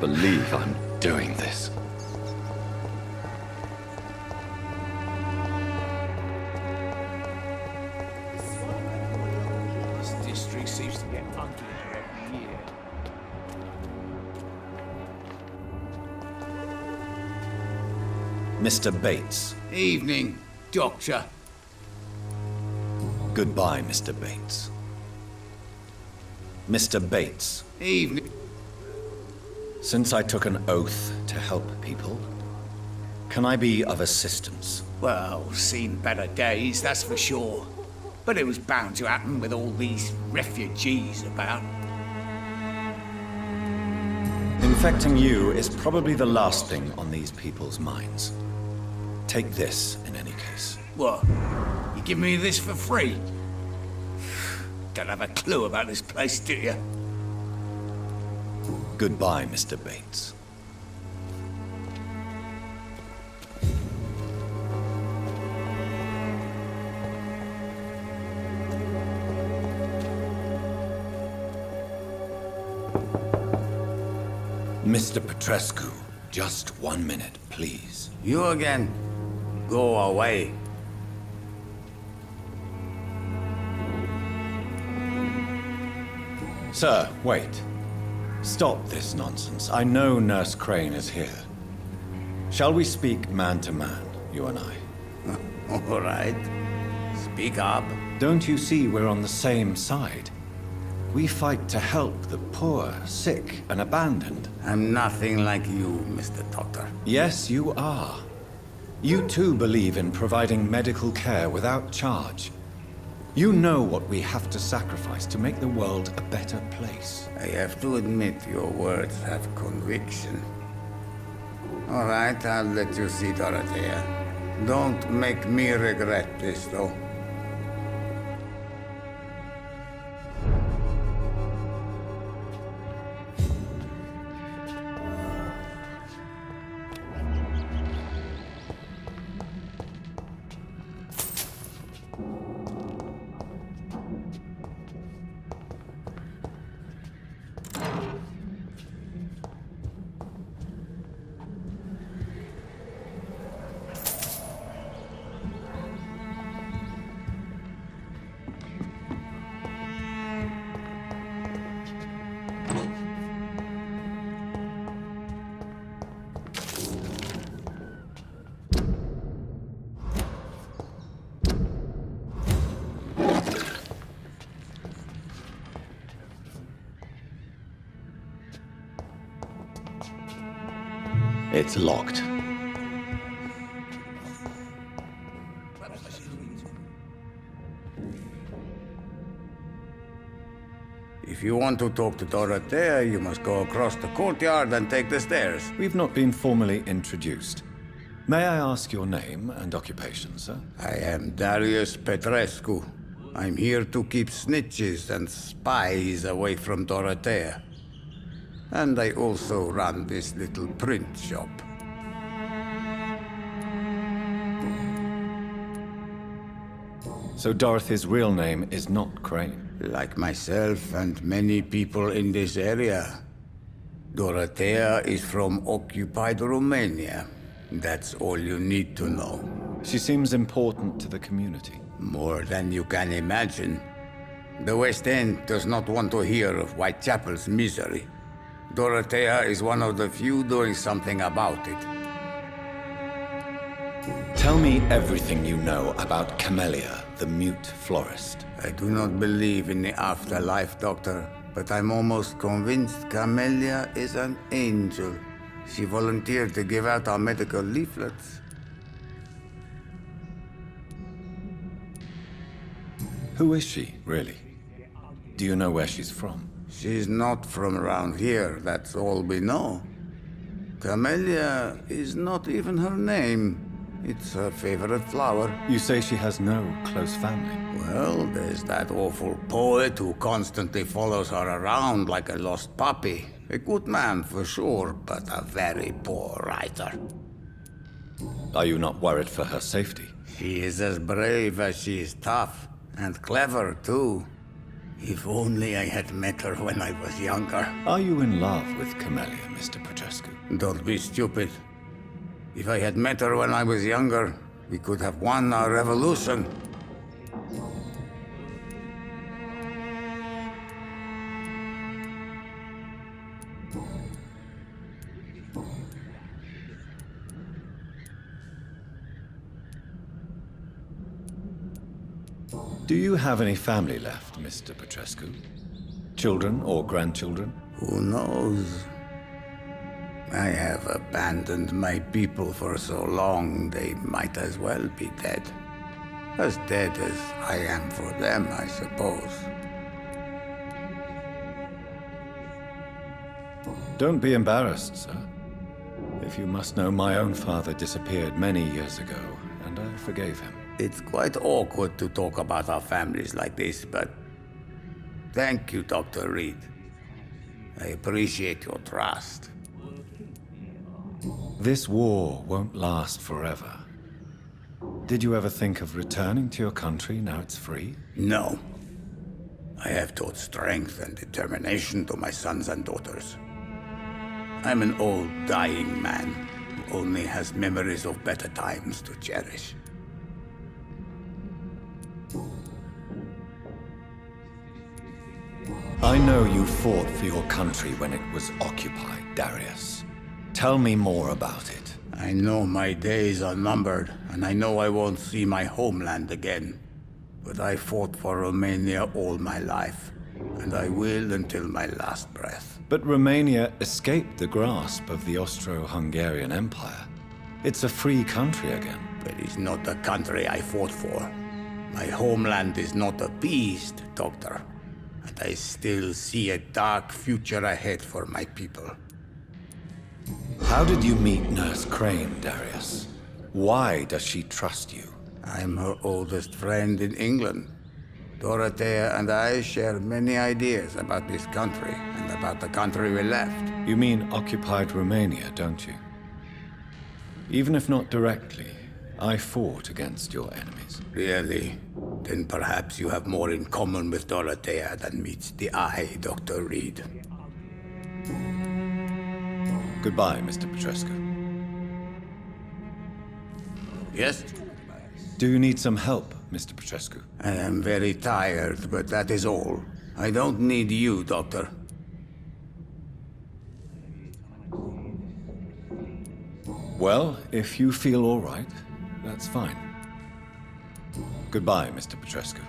believe I'm doing this. This district seems to get uglier every year. Mr. Bates. Evening, Doctor. Goodbye, Mr. Bates. Mr. Bates. Evening. Since I took an oath to help people, can I be of assistance? Well, seen better days, that's for sure. But it was bound to happen with all these refugees about. Infecting you is probably the last thing on these people's minds. Take this, in any case. What? You give me this for free? Don't have a clue about this place, do you? Goodbye, Mr. Bates. Mr. Petrescu, just 1 minute, please. You again? Go away. Sir, wait. Stop this nonsense. I know Nurse Crane is here. Shall we speak man to man, you and I? All right. Speak up. Don't you see we're on the same side? We fight to help the poor, sick, and abandoned. I'm nothing like you, Mr. Doctor. Yes, you are. You too believe in providing medical care without charge. You know what we have to sacrifice to make the world a better place. I have to admit your words have conviction. All right, I'll let you see Dorothea. Don't make me regret this, though. It's locked. If you want to talk to Dorothea, you must go across the courtyard and take the stairs. We've not been formally introduced. May I ask your name and occupation, sir? I am Darius Petrescu. I'm here to keep snitches and spies away from Dorothea. And I also run this little print shop. So Dorothy's real name is not Crane? Like myself and many people in this area, Dorothea is from occupied Romania. That's all you need to know. She seems important to the community. More than you can imagine. The West End does not want to hear of Whitechapel's misery. Dorothea is one of the few doing something about it. Tell me everything you know about Camellia, the mute florist. I do not believe in the afterlife, Doctor, but I'm almost convinced Camellia is an angel. She volunteered to give out our medical leaflets. Who is she, really? Do you know where she's from? She's not from around here, that's all we know. Camellia is not even her name. It's her favorite flower. You say she has no close family. Well, there's that awful poet who constantly follows her around like a lost puppy. A good man for sure, but a very poor writer. Are you not worried for her safety? She is as brave as she is tough, and clever too. If only I had met her when I was younger. Are you in love with Camellia, Mr. Petrescu? Don't be stupid. If I had met her when I was younger, we could have won our revolution. Do you have any family left, Mr. Petrescu? Children or grandchildren? Who knows? I have abandoned my people for so long, they might as well be dead. As dead as I am for them, I suppose. Don't be embarrassed, sir. If you must know, my own father disappeared many years ago, and I forgave him. It's quite awkward to talk about our families like this, but thank you, Dr. Reed. I appreciate your trust. This war won't last forever. Did you ever think of returning to your country now it's free? No. I have taught strength and determination to my sons and daughters. I'm an old, dying man who only has memories of better times to cherish. I know you fought for your country when it was occupied, Darius. Tell me more about it. I know my days are numbered, and I know I won't see my homeland again. But I fought for Romania all my life, and I will until my last breath. But Romania escaped the grasp of the Austro-Hungarian Empire. It's a free country again. But it's not the country I fought for. My homeland is not appeased, Doctor. And I still see a dark future ahead for my people. How did you meet Nurse Crane, Darius? Why does she trust you? I'm her oldest friend in England. Dorothea and I share many ideas about this country and about the country we left. You mean occupied Romania, don't you? Even if not directly, I fought against your enemies. Really? Then perhaps you have more in common with Dorothea than meets the eye, Dr. Reed. Goodbye, Mr. Petrescu. Yes? Do you need some help, Mr. Petrescu? I am very tired, but that is all. I don't need you, Doctor. Well, if you feel all right, that's fine. Goodbye, Mr. Petrescu.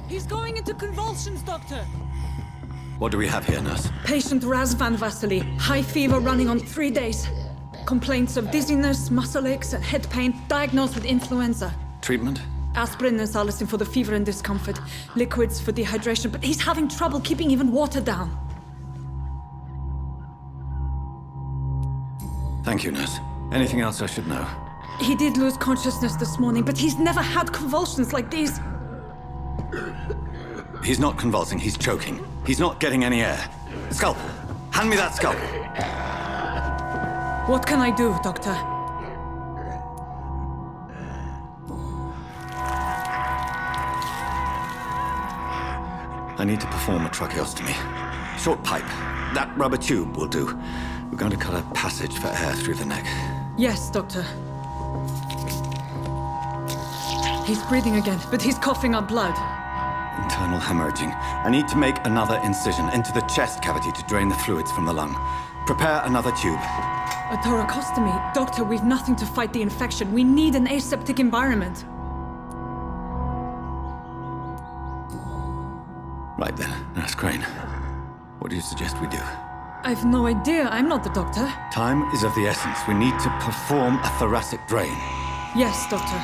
He's going into convulsions, Doctor! What do we have here, nurse? Patient Raz Van Vasily. High fever running on 3 days. Complaints of dizziness, muscle aches, and head pain. Diagnosed with influenza. Treatment? Aspirin and salicin for the fever and discomfort. Liquids for dehydration, but he's having trouble keeping even water down. Thank you, nurse. Anything else I should know? He did lose consciousness this morning, but he's never had convulsions like these. He's not convulsing, he's choking. He's not getting any air. Scalpel! Hand me that scalpel! What can I do, Doctor? I need to perform a tracheostomy. Short pipe. That rubber tube will do. We're going to cut a passage for air through the neck. Yes, Doctor. He's breathing again, but he's coughing up blood. Internal hemorrhaging. I need to make another incision into the chest cavity to drain the fluids from the lung. Prepare another tube. A thoracostomy? Doctor, we've nothing to fight the infection. We need an aseptic environment. Right then, Nurse Crane. What do you suggest we do? I've no idea. I'm not the doctor. Time is of the essence. We need to perform a thoracic drain. Yes, Doctor.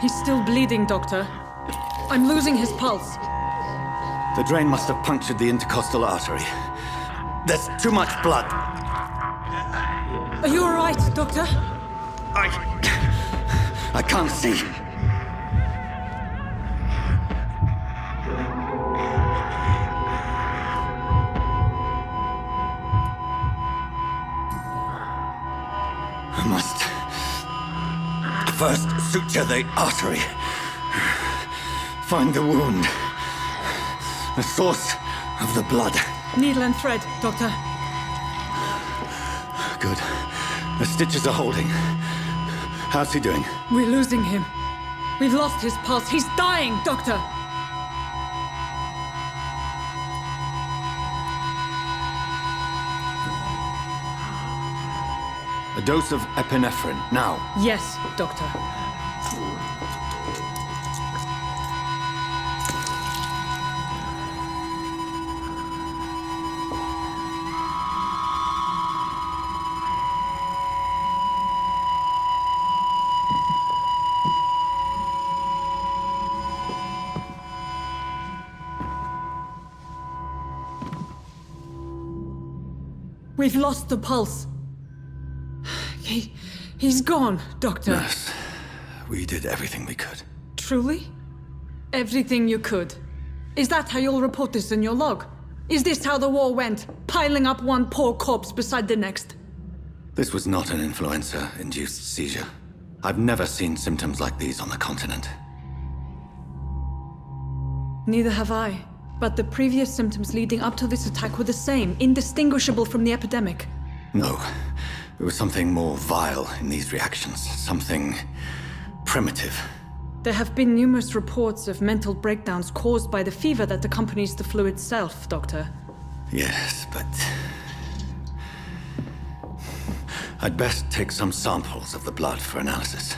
He's still bleeding, Doctor. I'm losing his pulse. The drain must have punctured the intercostal artery. There's too much blood. Are you all right, Doctor? I can't see. I must first suture the artery. Find the wound. The source of the blood. Needle and thread, Doctor. Good. The stitches are holding. How's he doing? We're losing him. We've lost his pulse. He's dying, Doctor! A dose of epinephrine, now. Yes, Doctor. We've lost the pulse. He's gone, Doctor. Nurse, we did everything we could. Truly? Everything you could. Is that how you'll report this in your log? Is this how the war went? Piling up one poor corpse beside the next? This was not an influenza-induced seizure. I've never seen symptoms like these on the continent. Neither have I. But the previous symptoms leading up to this attack were the same, indistinguishable from the epidemic. No. There was something more vile in these reactions. Something primitive. There have been numerous reports of mental breakdowns caused by the fever that accompanies the flu itself, Doctor. Yes, but I'd best take some samples of the blood for analysis.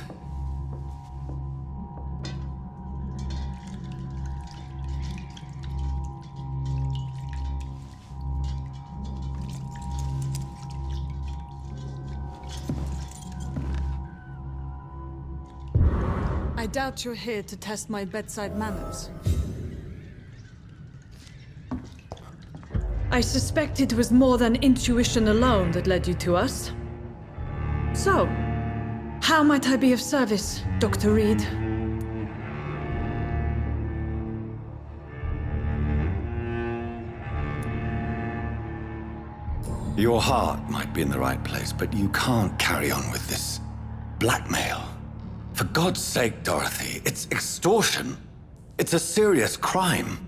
I doubt you're here to test my bedside manners. I suspect it was more than intuition alone that led you to us. So, how might I be of service, Dr. Reed? Your heart might be in the right place, but you can't carry on with this blackmail. For God's sake, Dorothy, it's extortion. It's a serious crime.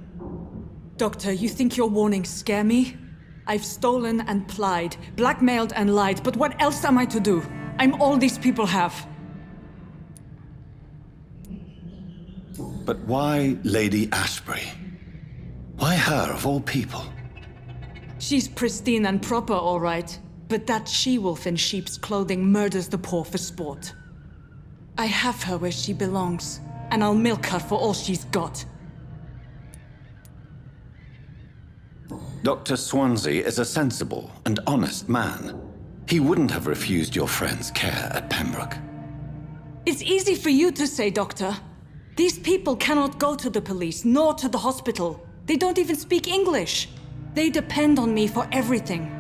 Doctor, you think your warnings scare me? I've stolen and plied, blackmailed and lied, but what else am I to do? I'm all these people have. But why Lady Ashbury? Why her, of all people? She's pristine and proper, all right. But that she-wolf in sheep's clothing murders the poor for sport. I have her where she belongs, and I'll milk her for all she's got. Dr. Swansea is a sensible and honest man. He wouldn't have refused your friend's care at Pembroke. It's easy for you to say, Doctor. These people cannot go to the police, nor to the hospital. They don't even speak English. They depend on me for everything.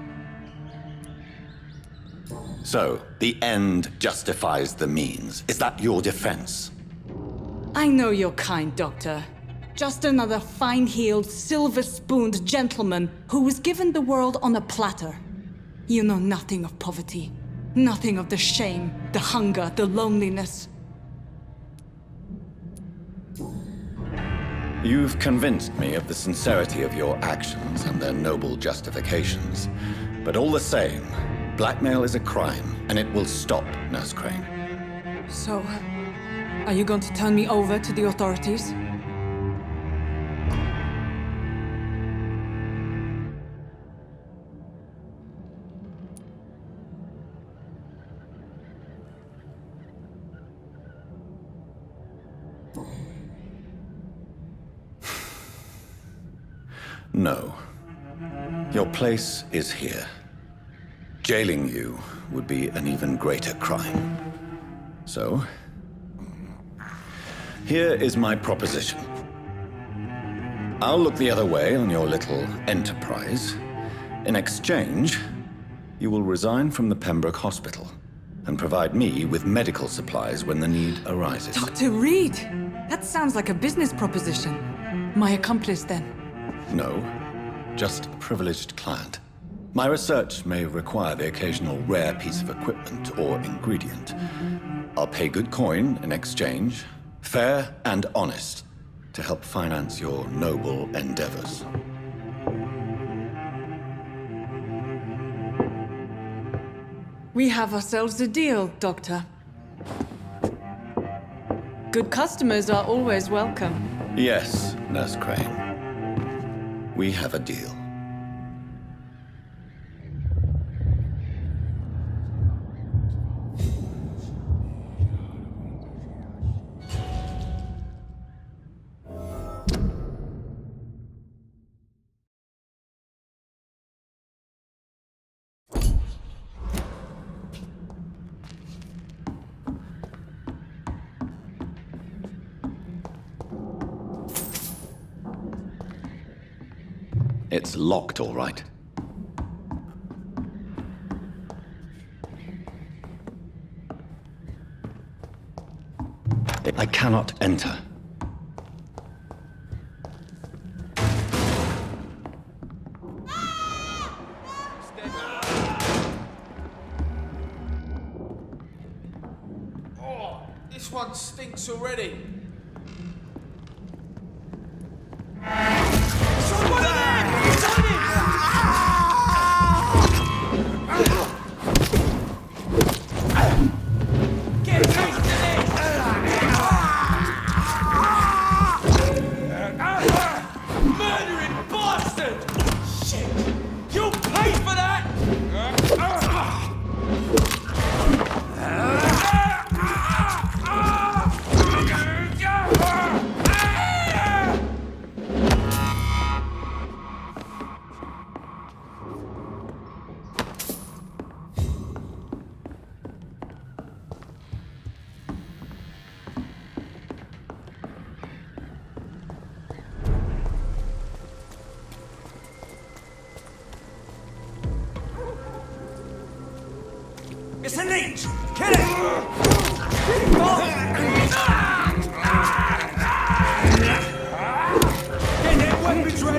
So, the end justifies the means. Is that your defense? I know you're kind, Doctor. Just another fine-heeled, silver-spooned gentleman who was given the world on a platter. You know nothing of poverty. Nothing of the shame, the hunger, the loneliness. You've convinced me of the sincerity of your actions and their noble justifications. But all the same, blackmail is a crime, and it will stop, Nurse Crane. So, are you going to turn me over to the authorities? No. Your place is here. Jailing you would be an even greater crime. So, here is my proposition. I'll look the other way on your little enterprise. In exchange, you will resign from the Pembroke Hospital and provide me with medical supplies when the need arises. Dr. Reed! That sounds like a business proposition. My accomplice, then. No, just a privileged client. My research may require the occasional rare piece of equipment or ingredient. I'll pay good coin in exchange, fair and honest, to help finance your noble endeavors. We have ourselves a deal, Doctor. Good customers are always welcome. Yes, Nurse Crane. We have a deal. It's locked, all right. I cannot enter. Oh, this one stinks already. It's a leech! Kill it! Get their weapons ready!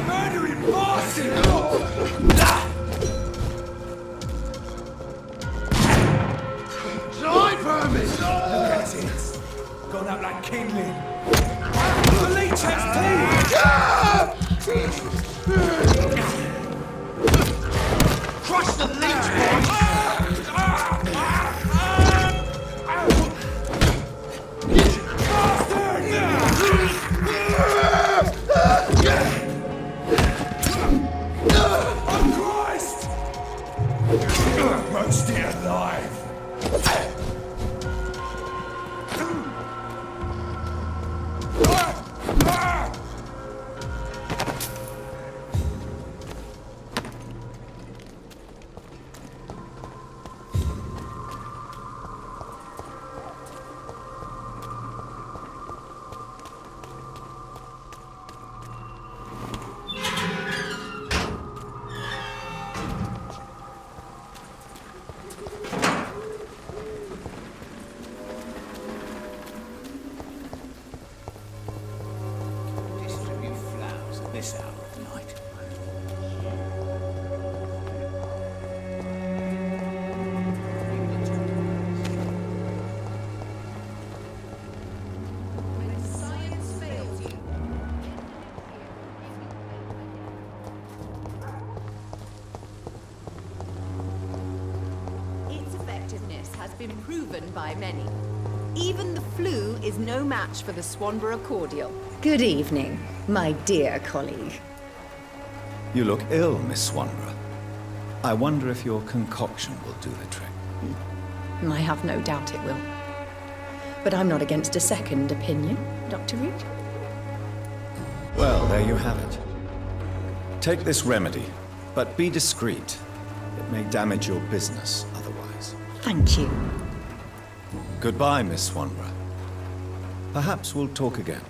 Murdering bastard! Gone up like kindling. The leech has teeth! of night. Its effectiveness has been proven by many. Even the flu is no match for the Swanborough cordial. Good evening, my dear colleague. You look ill, Miss Swanborough. I wonder if your concoction will do the trick. I have no doubt it will. But I'm not against a second opinion, Dr. Reed. Well, there you have it. Take this remedy, but be discreet. It may damage your business otherwise. Thank you. Goodbye, Miss Swanborough. Perhaps we'll talk again.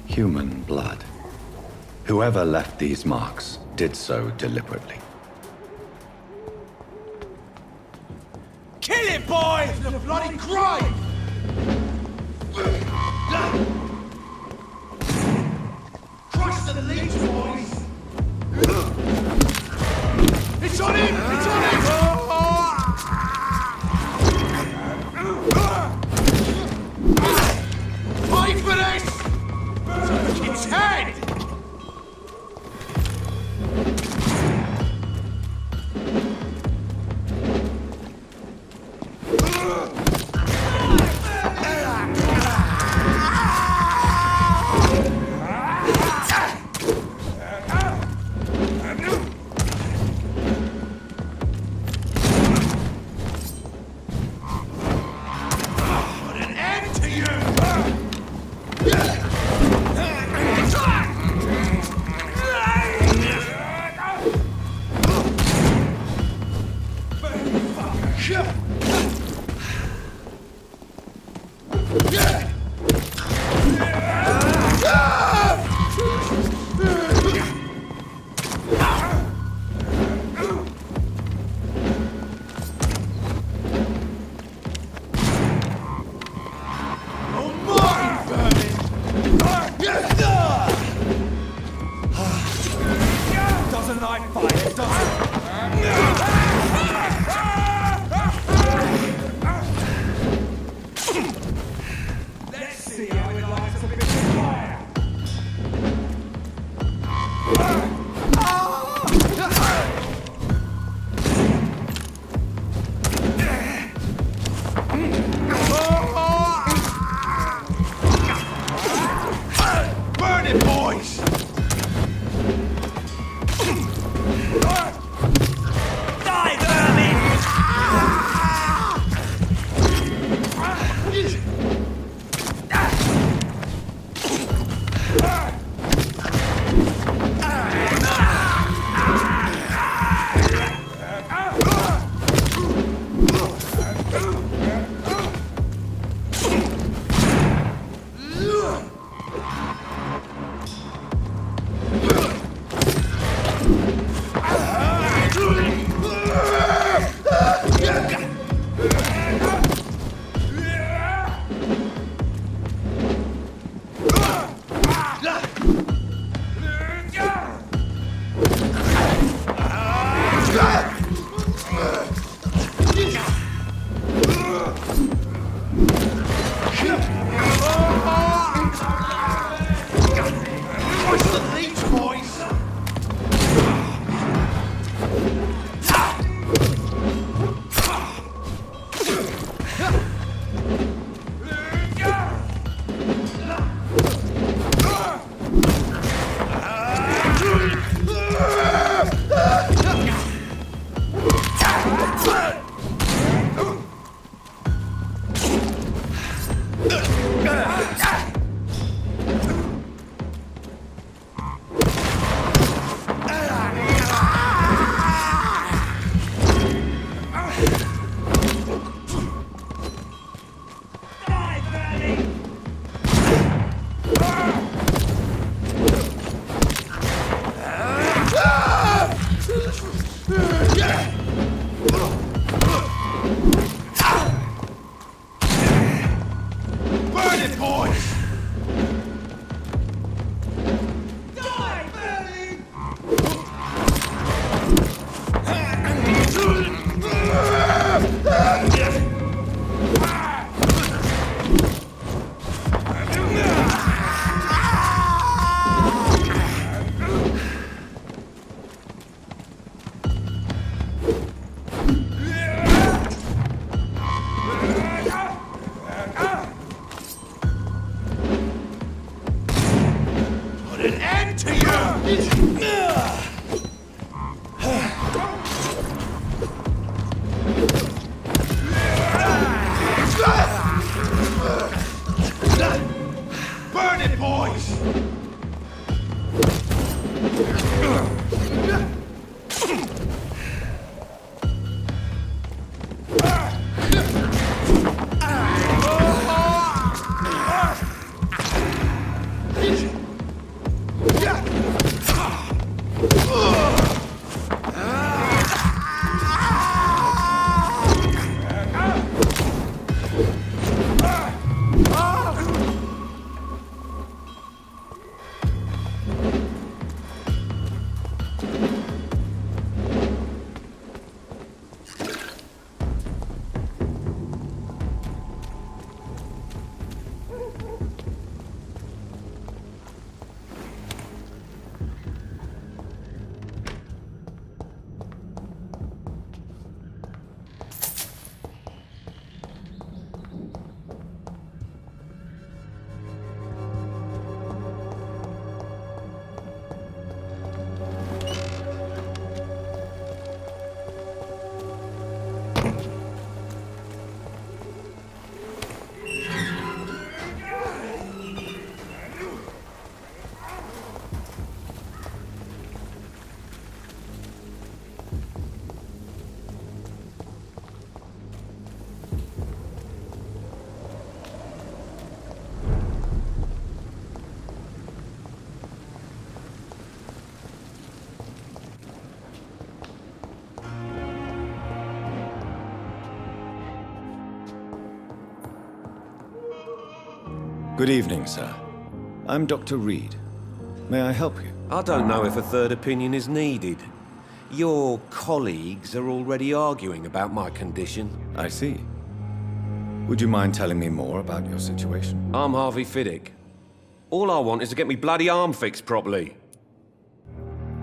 Human blood. Whoever left these marks did so deliberately. Kill it, boy! It's a bloody crime! Crush the leech, boys! It's on him! It's on him! Fight for this! Its head! Doesn't like fire, does it? Let's see how it likes a bit of fire. Burn it, boys! Die, vermin! Put an end to you! Burn it, boys! Good evening, sir. I'm Dr. Reed. May I help you? I don't know if a third opinion is needed. Your colleagues are already arguing about my condition. I see. Would you mind telling me more about your situation? I'm Harvey Fiddick. All I want is to get me bloody arm fixed properly.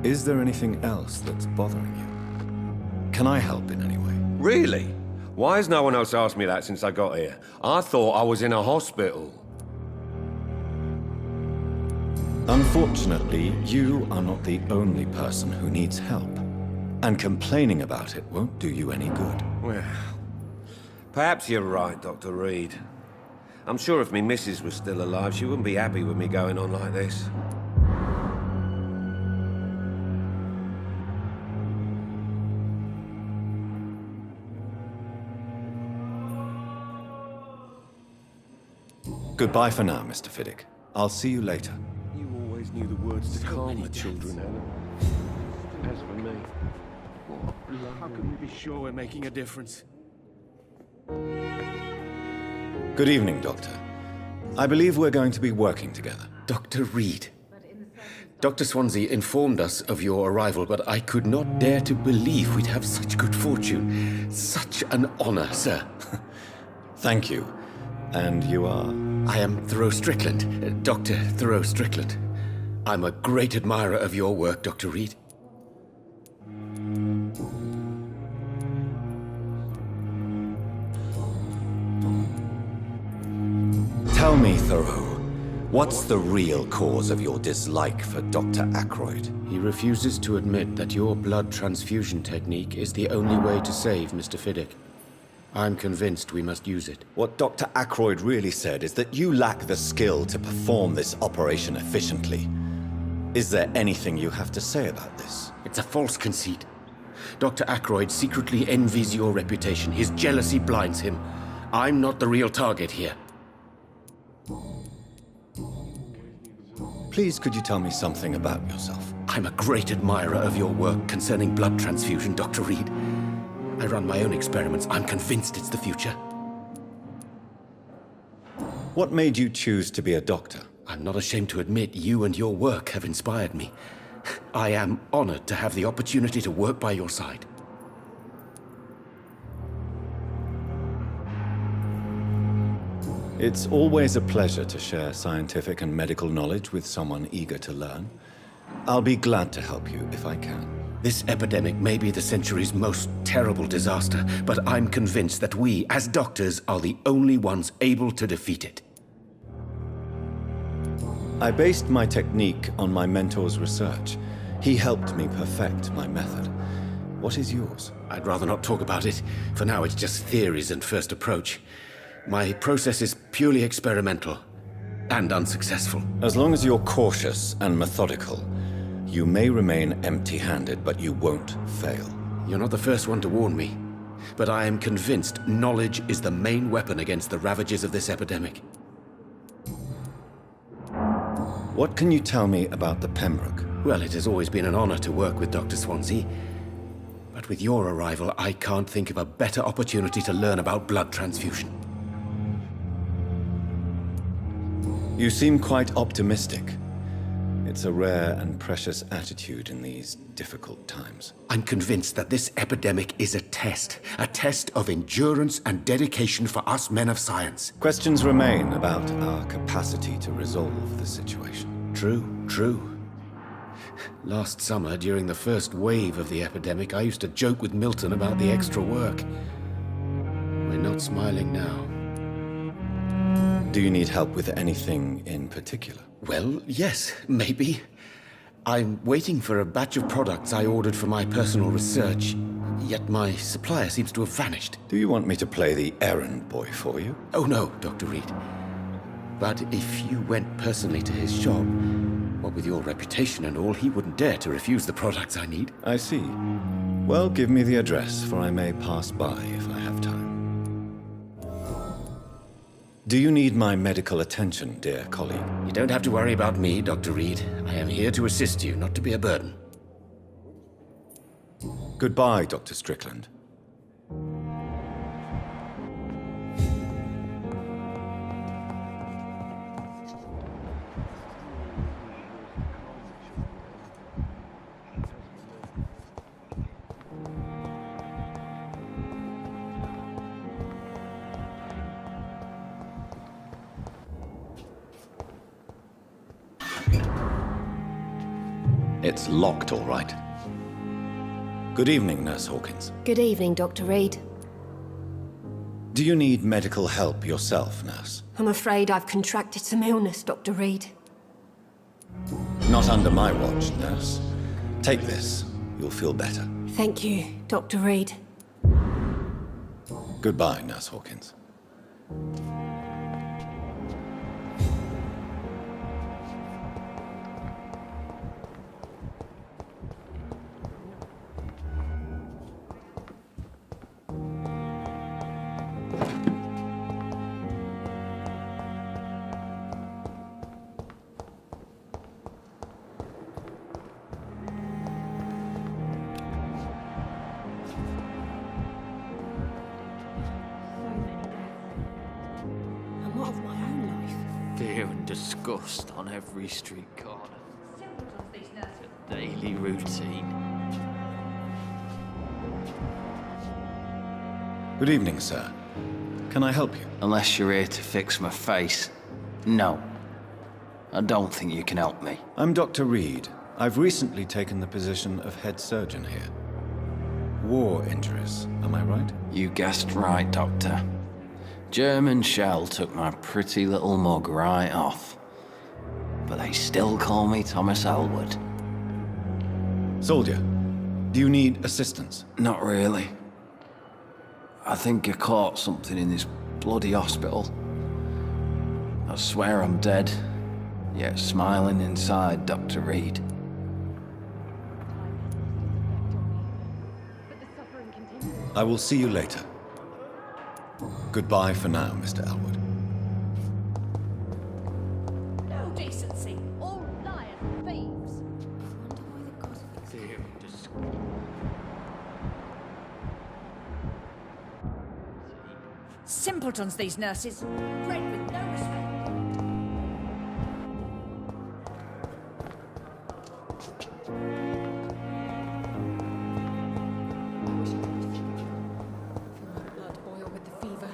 Is there anything else that's bothering you? Can I help in any way? Really? Why has no one else asked me that since I got here? I thought I was in a hospital. Unfortunately, you are not the only person who needs help. And complaining about it won't do you any good. Well, perhaps you're right, Dr. Reed. I'm sure if me missus was still alive, she wouldn't be happy with me going on like this. Goodbye for now, Mr. Fiddick. I'll see you later. You always knew the words to calm the children, Ellen. As for me... How can we be sure we're making a difference? Good evening, Doctor. I believe we're going to be working together. Dr. Reed. Dr. Swansea informed us of your arrival, but I could not dare to believe we'd have such good fortune. Such an honor, sir. Thank you. And you are? I am Thoreau Strickland, Dr. Thoreau Strickland. I'm a great admirer of your work, Dr. Reed. Tell me, Thoreau, what's the real cause of your dislike for Dr. Ackroyd? He refuses to admit that your blood transfusion technique is the only way to save Mr. Fiddick. I'm convinced we must use it. What Dr. Ackroyd really said is that you lack the skill to perform this operation efficiently. Is there anything you have to say about this? It's a false conceit. Dr. Ackroyd secretly envies your reputation. His jealousy blinds him. I'm not the real target here. Please, could you tell me something about yourself? I'm a great admirer of your work concerning blood transfusion, Dr. Reed. I run my own experiments. I'm convinced it's the future. What made you choose to be a doctor? I'm not ashamed to admit you and your work have inspired me. I am honored to have the opportunity to work by your side. It's always a pleasure to share scientific and medical knowledge with someone eager to learn. I'll be glad to help you if I can. This epidemic may be the century's most terrible disaster, but I'm convinced that we, as doctors, are the only ones able to defeat it. I based my technique on my mentor's research. He helped me perfect my method. What is yours? I'd rather not talk about it. For now, it's just theories and first approach. My process is purely experimental and unsuccessful. As long as you're cautious and methodical, you may remain empty-handed, but you won't fail. You're not the first one to warn me, but I am convinced knowledge is the main weapon against the ravages of this epidemic. What can you tell me about the Pembroke? Well, it has always been an honor to work with Dr. Swansea. But with your arrival, I can't think of a better opportunity to learn about blood transfusion. You seem quite optimistic. It's a rare and precious attitude in these difficult times. I'm convinced that this epidemic is a test of endurance and dedication for us men of science. Questions remain about our capacity to resolve the situation. True. Last summer, during the first wave of the epidemic, I used to joke with Milton about the extra work. We're not smiling now. Do you need help with anything in particular? Well, yes, maybe. I'm waiting for a batch of products I ordered for my personal research, yet my supplier seems to have vanished. Do you want me to play the errand boy for you? Oh no, Dr. Reed. But if you went personally to his shop, what with your reputation and all, he wouldn't dare to refuse the products I need. I see. Well, give me the address, for I may pass by if I have time. Do you need my medical attention, dear colleague? You don't have to worry about me, Dr. Reed. I am here to assist you, not to be a burden. Goodbye, Dr. Strickland. It's locked, all right. Good evening, Nurse Hawkins. Good evening, Dr. Reed. Do you need medical help yourself, Nurse? I'm afraid I've contracted some illness, Dr. Reed. Not under my watch, Nurse. Take this. You'll feel better. Thank you, Dr. Reed. Goodbye, Nurse Hawkins. And what of my own life? Fear and disgust on every street corner. A daily routine. Good evening, sir. Can I help you? Unless you're here to fix my face. No. I don't think you can help me. I'm Dr. Reed. I've recently taken the position of head surgeon here. War injuries, am I right? You guessed right, Doctor. German shell took my pretty little mug right off. But they still call me Thomas Elwood. Soldier, do you need assistance? Not really. I think I caught something in this bloody hospital. I swear I'm dead, yet smiling inside, Dr. Reed. I will see you later. Goodbye for now, Mr. Elwood. No decency. All liars and thieves. Simpletons, these nurses. Bred with no respect. Blood boil with the fever.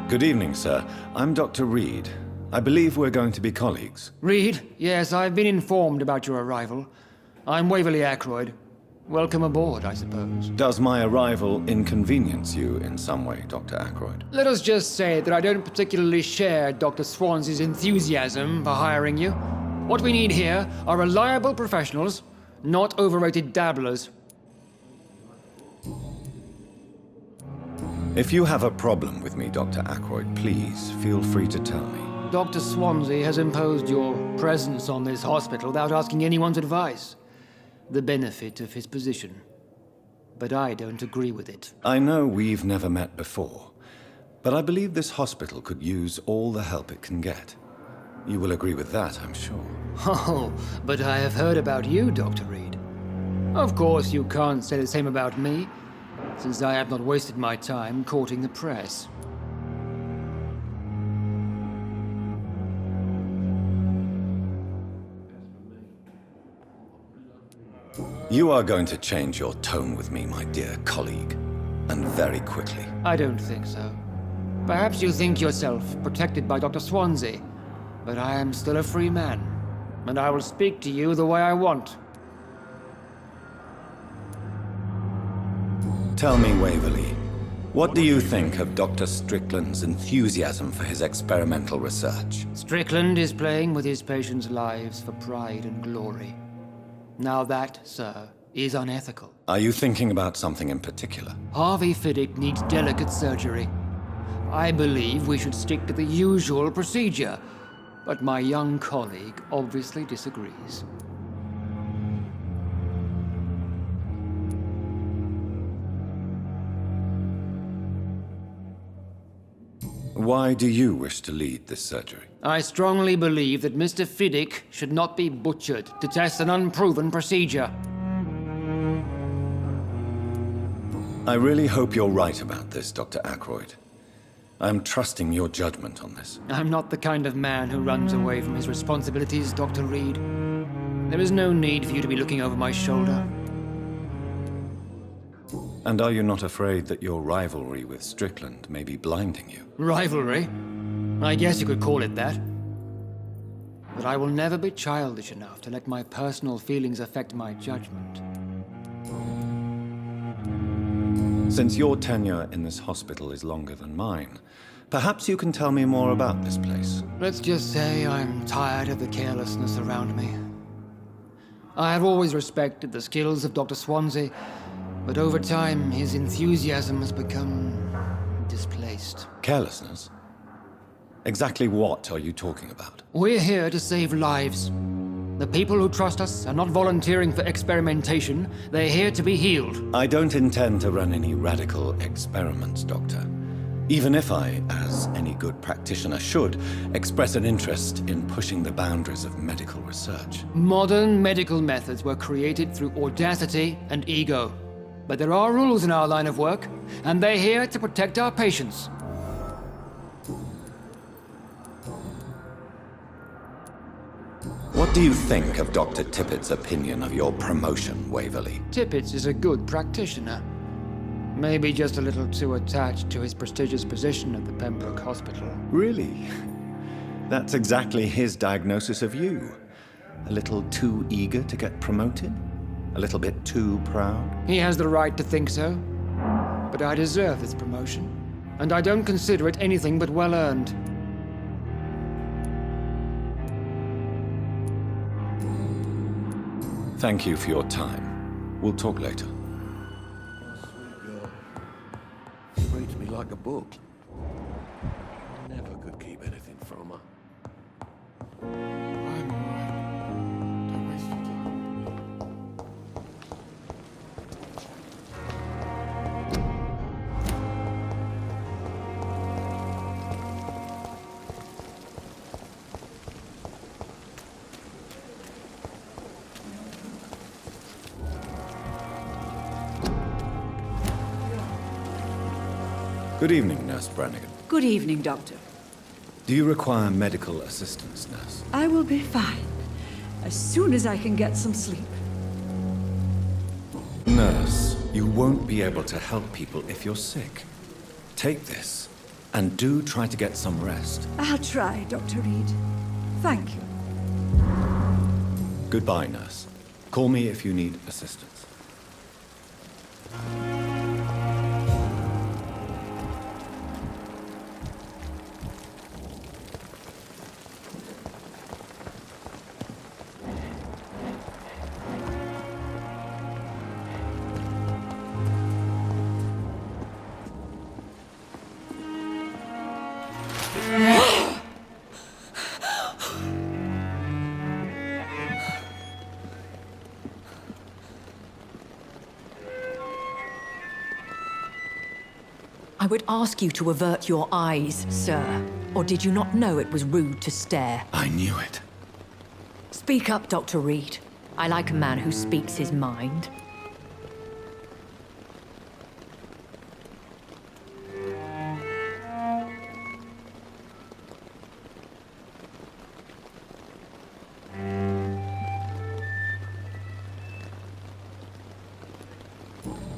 Good evening, sir. I'm Dr. Reed. I believe we're going to be colleagues. Reed? Yes, I've been informed about your arrival. I'm Waverly Ackroyd. Welcome aboard, I suppose. Does my arrival inconvenience you in some way, Dr. Ackroyd? Let us just say that I don't particularly share Dr. Swansea's enthusiasm for hiring you. What we need here are reliable professionals, not overrated dabblers. If you have a problem with me, Dr. Ackroyd, please feel free to tell me. Dr. Swansea has imposed your presence on this hospital without asking anyone's advice. The benefit of his position. But I don't agree with it. I know we've never met before, but I believe this hospital could use all the help it can get. You will agree with that, I'm sure. Oh, but I have heard about you, Dr. Reed. Of course, you can't say the same about me, since I have not wasted my time courting the press. You are going to change your tone with me, my dear colleague, and very quickly. I don't think so. Perhaps you think yourself protected by Dr. Swansea, but I am still a free man, and I will speak to you the way I want. Tell me, Waverly, what do you think of Dr. Strickland's enthusiasm for his experimental research? Strickland is playing with his patients' lives for pride and glory. Now that, sir, is unethical. Are you thinking about something in particular? Harvey Fiddick needs delicate surgery. I believe we should stick to the usual procedure, but my young colleague obviously disagrees. Why do you wish to lead this surgery? I strongly believe that Mr. Fiddick should not be butchered to test an unproven procedure. I really hope you're right about this, Dr. Ackroyd. I'm trusting your judgment on this. I'm not the kind of man who runs away from his responsibilities, Dr. Reed. There is no need for you to be looking over my shoulder. And are you not afraid that your rivalry with Strickland may be blinding you? Rivalry? I guess you could call it that. But I will never be childish enough to let my personal feelings affect my judgment. Since your tenure in this hospital is longer than mine, perhaps you can tell me more about this place. Let's just say I'm tired of the carelessness around me. I have always respected the skills of Dr. Swansea, but over time, his enthusiasm has become displaced. Carelessness? Exactly what are you talking about? We're here to save lives. The people who trust us are not volunteering for experimentation. They're here to be healed. I don't intend to run any radical experiments, Doctor. Even if I, as any good practitioner should, express an interest in pushing the boundaries of medical research. Modern medical methods were created through audacity and ego. But there are rules in our line of work, and they're here to protect our patients. What do you think of Dr. Tippett's opinion of your promotion, Waverly? Tippett is a good practitioner. Maybe just a little too attached to his prestigious position at the Pembroke Hospital. Really? That's exactly his diagnosis of you. A little too eager to get promoted? A little bit too proud? He has the right to think so. But I deserve this promotion, and I don't consider it anything but well-earned. Thank you for your time. We'll talk later. Sweet girl. She reads me like a book. Never could keep anything from her. I'm alright. Don't waste your time. Good evening, Nurse Brannigan. Good evening, Doctor. Do you require medical assistance, Nurse? I will be fine. As soon as I can get some sleep. Nurse, you won't be able to help people if you're sick. Take this And do try to get some rest. I'll try, Dr. Reed. Thank you. Goodbye, nurse. Call me if you need assistance. I would ask you to avert your eyes, sir. Or did you not know it was rude to stare? I knew it. Speak up, Dr. Reed. I like a man who speaks his mind.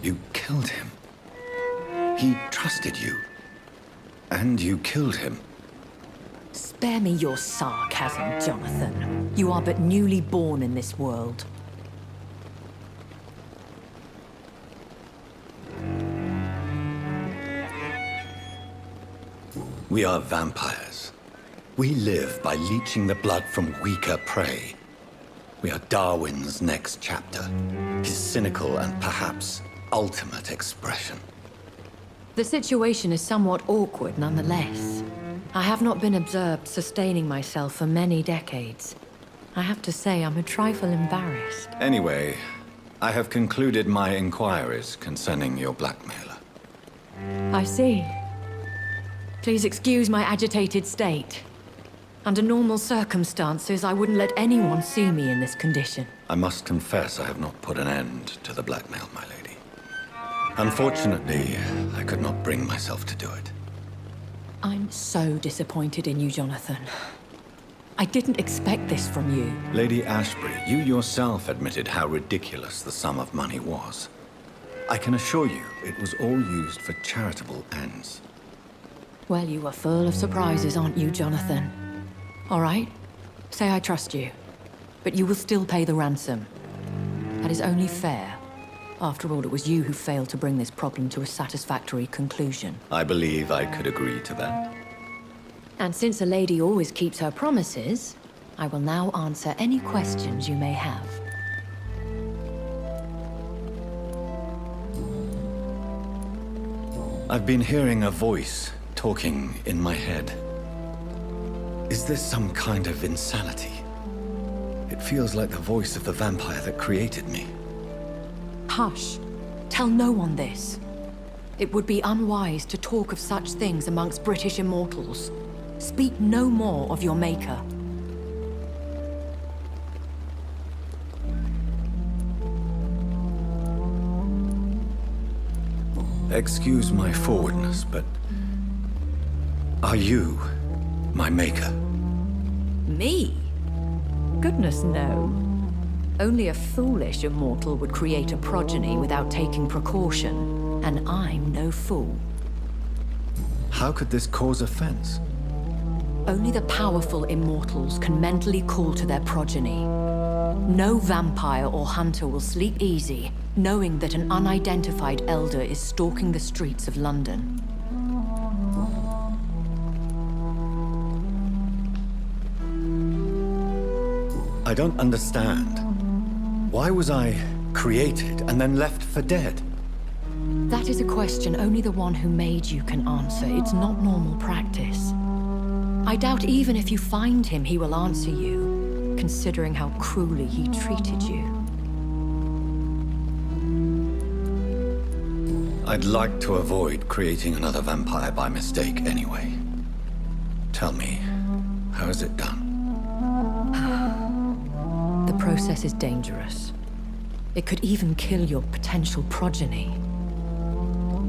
You killed him. He trusted you. And you killed him. Spare me your sarcasm, Jonathan. You are but newly born in this world. We are vampires. We live by leeching the blood from weaker prey. We are Darwin's next chapter. His cynical and perhaps ultimate expression. The situation is somewhat awkward nonetheless. I have not been observed sustaining myself for many decades. I have to say I'm a trifle embarrassed. Anyway, I have concluded my inquiries concerning your blackmailer. I see. Please excuse my agitated state. Under normal circumstances, I wouldn't let anyone see me in this condition. I must confess I have not put an end to the blackmail, my lady. Unfortunately, I could not bring myself to do it. I'm so disappointed in you, Jonathan. I didn't expect this from you. Lady Ashbury, you yourself admitted how ridiculous the sum of money was. I can assure you, it was all used for charitable ends. Well, you are full of surprises, aren't you, Jonathan? All right, say I trust you, but you will still pay the ransom. That is only fair. After all, it was you who failed to bring this problem to a satisfactory conclusion. I believe I could agree to that. And since a lady always keeps her promises, I will now answer any questions you may have. I've been hearing a voice talking in my head. Is this some kind of insanity? It feels like the voice of the vampire that created me. Hush. Tell no one this. It would be unwise to talk of such things amongst British immortals. Speak no more of your maker. Excuse my forwardness, but are you my maker? Me? Goodness, no. Only a foolish immortal would create a progeny without taking precaution, and I'm no fool. How could this cause offense? Only the powerful immortals can mentally call to their progeny. No vampire or hunter will sleep easy, knowing that an unidentified elder is stalking the streets of London. I don't understand. Why was I created and then left for dead? That is a question only the one who made you can answer. It's not normal practice. I doubt even if you find him, he will answer you, considering how cruelly he treated you. I'd like to avoid creating another vampire by mistake anyway. Tell me, how is it done? The process is dangerous. It could even kill your potential progeny.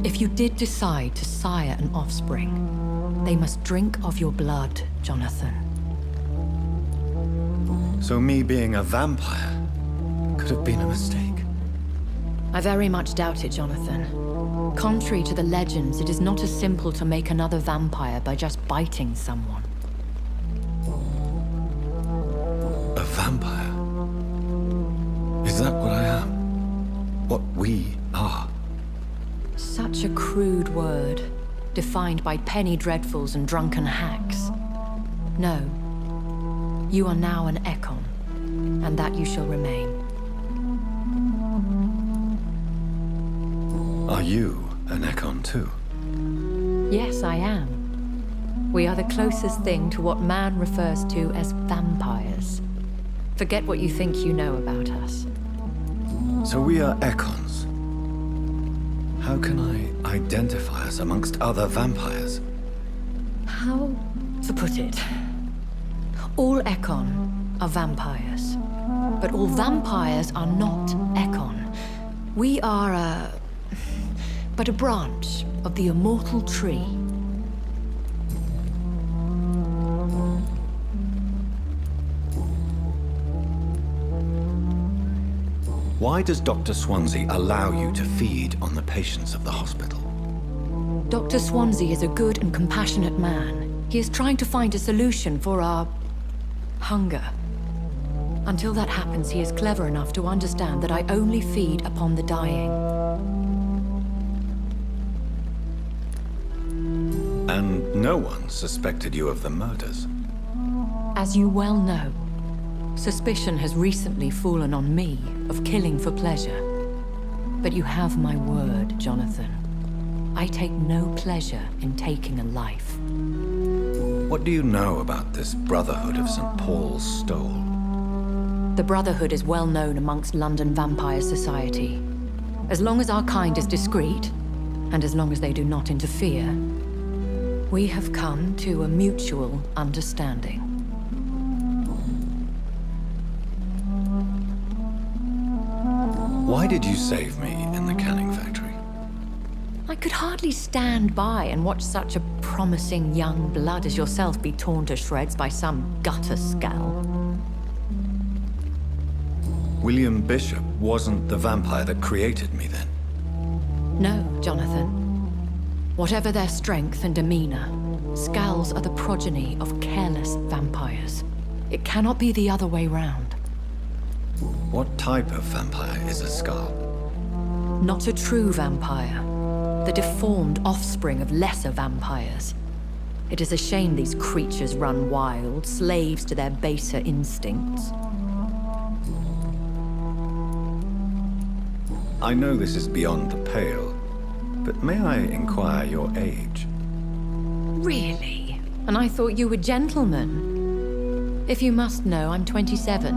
If you did decide to sire an offspring, they must drink of your blood, Jonathan. So me being a vampire could have been a mistake? I very much doubt it, Jonathan. Contrary to the legends, it is not as simple to make another vampire by just biting someone. A vampire? Is that what I am? What we are? Such a crude word, defined by penny dreadfuls and drunken hacks. No. You are now an Ekon, and that you shall remain. Are you an Ekon too? Yes, I am. We are the closest thing to what man refers to as vampires. Forget what you think you know about us. So we are Ekons. How can I identify us amongst other vampires? How to put it? All Ekon are vampires. But all vampires are not Ekon. We are but a branch of the immortal tree. Why does Dr. Swansea allow you to feed on the patients of the hospital? Dr. Swansea is a good and compassionate man. He is trying to find a solution for our hunger. Until that happens, he is clever enough to understand that I only feed upon the dying. And no one suspected you of the murders? As you well know, suspicion has recently fallen on me of killing for pleasure. But you have my word, Jonathan. I take no pleasure in taking a life. What do you know about this Brotherhood of St. Paul's Stole? The Brotherhood is well known amongst London Vampire Society. As long as our kind is discreet, and as long as they do not interfere, we have come to a mutual understanding. Why did you save me in the canning factory? I could hardly stand by and watch such a promising young blood as yourself be torn to shreds by some gutter scowl. William Bishop wasn't the vampire that created me then? No, Jonathan. Whatever their strength and demeanor, Scowls are the progeny of careless vampires. It cannot be the other way round. What type of vampire is a Skull? Not a true vampire. The deformed offspring of lesser vampires. It is a shame these creatures run wild, slaves to their baser instincts. I know this is beyond the pale, but may I inquire your age? Really? And I thought you were gentlemen. If you must know, I'm 27.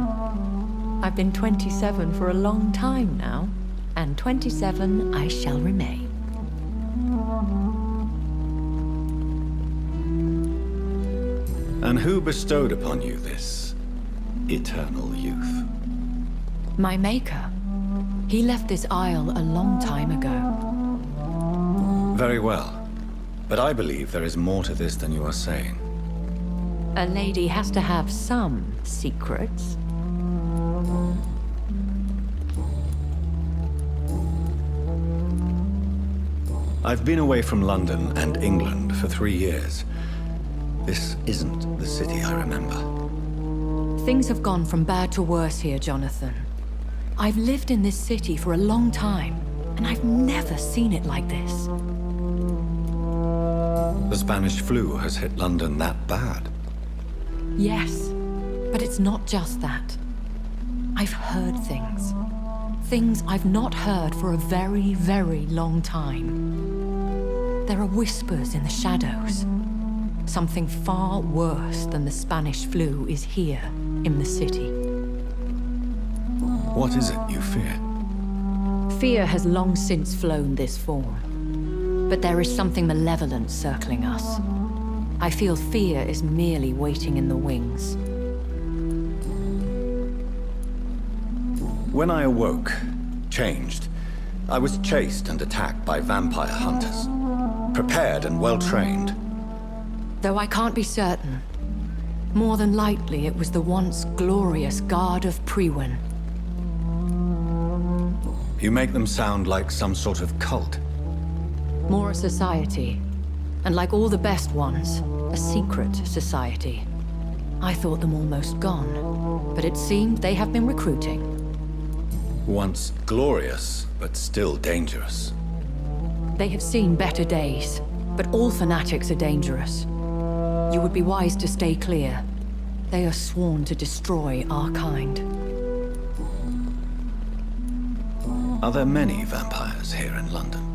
I've been 27 for a long time now, and 27 I shall remain. And who bestowed upon you this eternal youth? My maker. He left this isle a long time ago. Very well. But I believe there is more to this than you are saying. A lady has to have some secrets. I've been away from London and England for 3 years. This isn't the city I remember. Things have gone from bad to worse here, Jonathan. I've lived in this city for a long time, and I've never seen it like this. The Spanish flu has hit London that bad? Yes, but it's not just that. I've heard things. Things I've not heard for a very, very long time. There are whispers in the shadows. Something far worse than the Spanish flu is here in the city. What is it you fear? Fear has long since flown this form. But there is something malevolent circling us. I feel fear is merely waiting in the wings. When I awoke, changed, I was chased and attacked by vampire hunters. Prepared and well-trained. Though I can't be certain. More than likely, it was the once glorious Guard of Priwen. You make them sound like some sort of cult. More a society. And like all the best ones, a secret society. I thought them almost gone, but it seemed they have been recruiting. Once glorious, but still dangerous. They have seen better days, but all fanatics are dangerous. You would be wise to stay clear. They are sworn to destroy our kind. Are there many vampires here in London?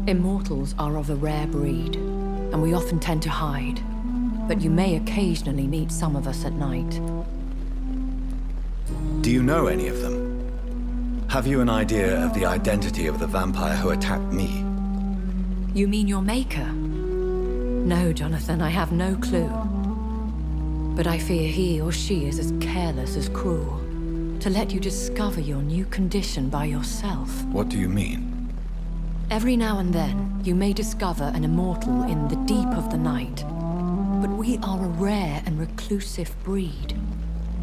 Immortals are of a rare breed, and we often tend to hide. But you may occasionally meet some of us at night. Do you know any of them? Have you an idea of the identity of the vampire who attacked me? You mean your maker? No, Jonathan, I have no clue. But I fear he or she is as careless as cruel. To let you discover your new condition by yourself. What do you mean? Every now and then, you may discover an immortal in the deep of the night. But we are a rare and reclusive breed.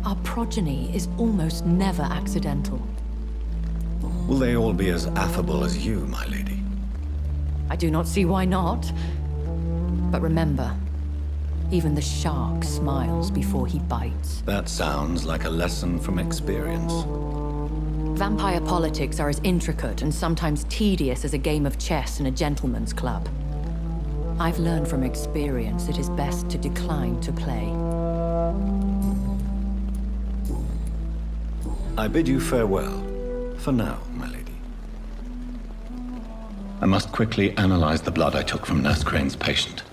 Our progeny is almost never accidental. Will they all be as affable as you, my lady? I do not see why not. But remember, even the shark smiles before he bites. That sounds like a lesson from experience. Vampire politics are as intricate and sometimes tedious as a game of chess in a gentleman's club. I've learned from experience it is best to decline to play. I bid you farewell, for now, my lady. I must quickly analyze the blood I took from Nurse Crane's patient.